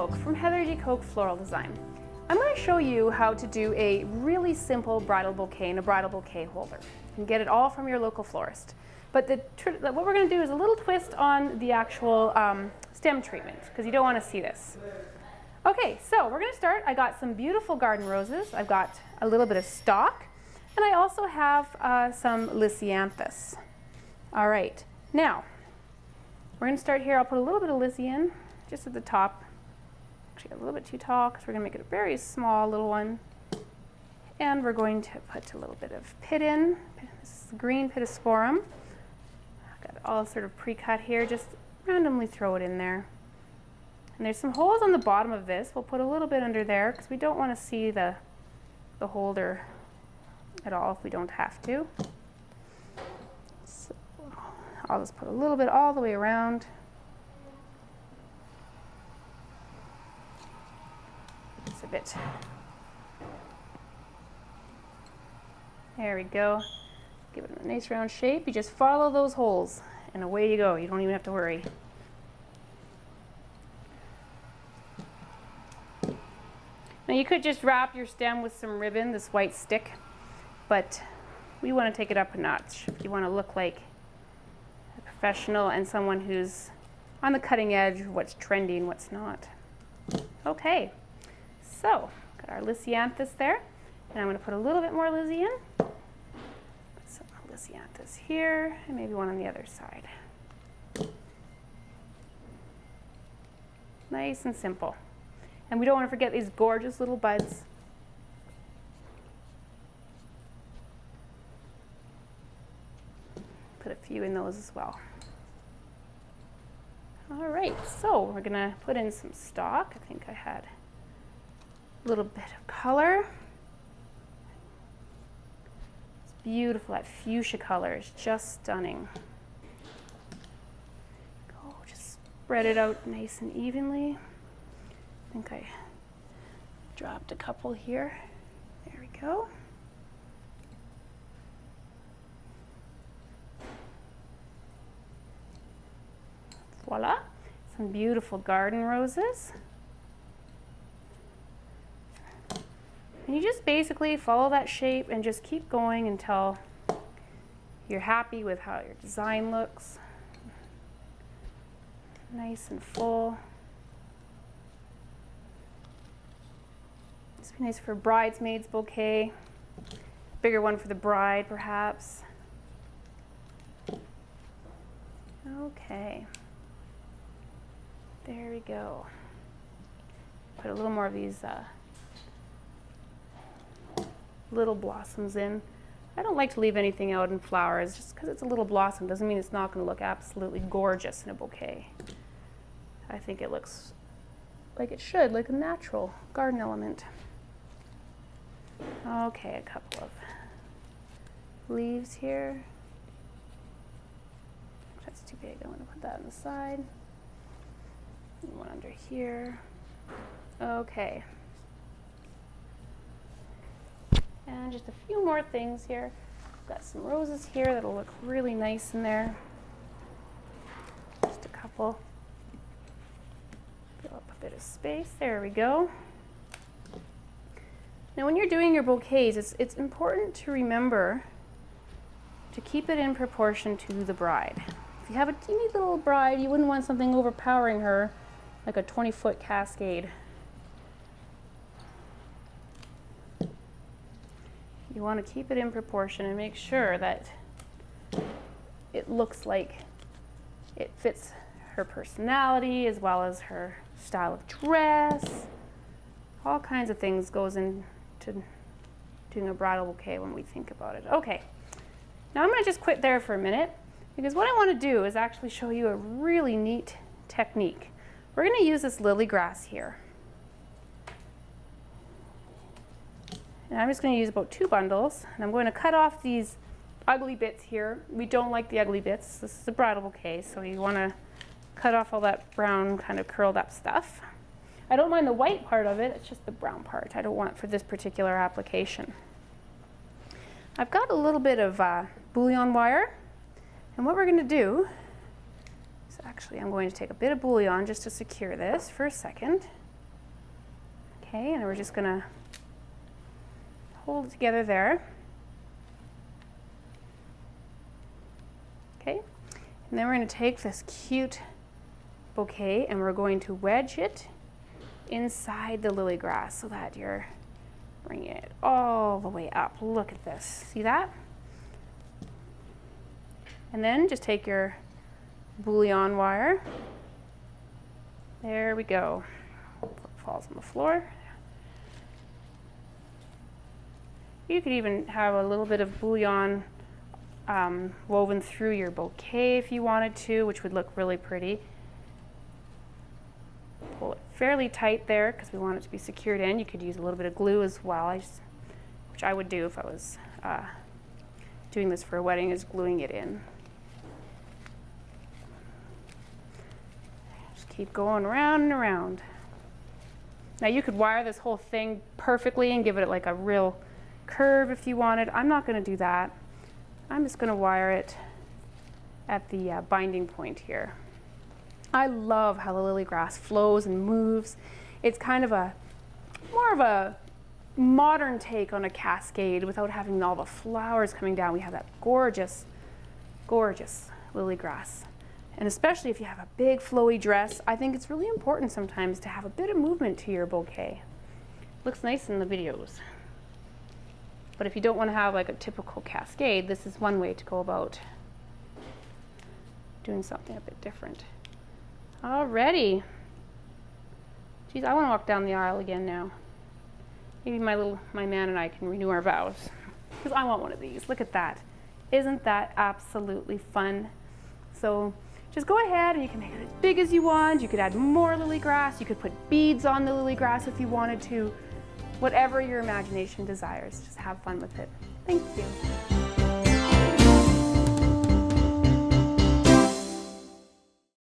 Coke from Heather D. Coke Floral Design. I'm going to show you how to do a really simple bridal bouquet in a bridal bouquet holder. You can get it all from your local florist. But what we're going to do is a little twist on the actual stem treatment, because you don't want to see this. Okay, so we're going to start. I got some beautiful garden roses. I've got a little bit of stock, and I also have some lisianthus. All right, now we're going to start here. I'll put a little bit of lizzie in just at the top. Actually a little bit too tall because we're going to make it a very small little one. And we're going to put a little bit of pit in. This is the green pittosporum. I've got it all sort of pre-cut here. Just randomly throw it in there. And there's some holes on the bottom of this. We'll put a little bit under there because we don't want to see the holder at all if we don't have to. So I'll just put a little bit all the way around. It's a bit. There we go. Give it a nice round shape. You just follow those holes and away you go. You don't even have to worry. Now you could just wrap your stem with some ribbon, this white stick, but we want to take it up a notch. If you want to look like a professional and someone who's on the cutting edge of what's trendy and what's not. Okay, so got our lisianthus there, and I'm going to put a little bit more lizzie in. Put some lisianthus here, and maybe one on the other side. Nice and simple. And we don't want to forget these gorgeous little buds. Put a few in those as well. All right, so we're going to put in some stock. I think I had a little bit of color. It's beautiful. That fuchsia color is just stunning. Go, just spread it out nice and evenly. I think I dropped a couple here. There we go. Voila, some beautiful garden roses. And you just basically follow that shape and just keep going until you're happy with how your design looks. Nice and full. This would be nice for a bridesmaid's bouquet. Bigger one for the bride, perhaps. Okay. There we go. Put a little more of these little blossoms in. I don't like to leave anything out in flowers just because it's a little blossom doesn't mean it's not going to look absolutely gorgeous in a bouquet. I think it looks like it should, like a natural garden element. Okay, a couple of leaves here. That's too big. I'm going to put that on the side. One under here. Okay. And just a few more things here. Got some roses here that'll look really nice in there. Just a couple. Fill up a bit of space. There we go. Now when you're doing your bouquets, it's important to remember to keep it in proportion to the bride. If you have a teeny little bride, you wouldn't want something overpowering her like a 20-foot cascade. You want to keep it in proportion and make sure that it looks like it fits her personality as well as her style of dress. All kinds of things goes into doing a bridal bouquet when we think about it. Okay, now I'm going to just quit there for a minute because what I want to do is actually show you a really neat technique. We're going to use this lily grass here. And I'm just going to use about 2 bundles, and I'm going to cut off these ugly bits here. We don't like the ugly bits. This is a bridal bouquet, so you want to cut off all that brown kind of curled up stuff. I don't mind the white part of it, it's just the brown part I don't want for this particular application. I've got a little bit of bouillon wire, and what we're going to do is actually I'm going to take a bit of bouillon just to secure this for a second. Okay, and we're just gonna hold it together there. Okay, and then we're gonna take this cute bouquet and we're going to wedge it inside the lily grass so that you're bringing it all the way up. Look at this, see that? And then just take your bouillon wire. There we go. It falls on the floor. You could even have a little bit of bouillon woven through your bouquet if you wanted to, which would look really pretty. Pull it fairly tight there because we want it to be secured in. You could use a little bit of glue as well, which I would do if I was doing this for a wedding, is gluing it in. Just keep going around and around. Now you could wire this whole thing perfectly and give it like a real curve if you wanted. I'm not going to do that. I'm just going to wire it at the binding point here. I love how the lily grass flows and moves. It's kind of more of a modern take on a cascade without having all the flowers coming down. We have that gorgeous, gorgeous lily grass. And especially if you have a big flowy dress, I think it's really important sometimes to have a bit of movement to your bouquet. Looks nice in the videos. But if you don't want to have like a typical cascade, this is one way to go about doing something a bit different. Alrighty. Geez, I want to walk down the aisle again now. Maybe my man and I can renew our vows. Because I want one of these. Look at that. Isn't that absolutely fun? So just go ahead and you can make it as big as you want. You could add more lily grass. You could put beads on the lily grass if you wanted to. Whatever your imagination desires, just have fun with it. Thank you.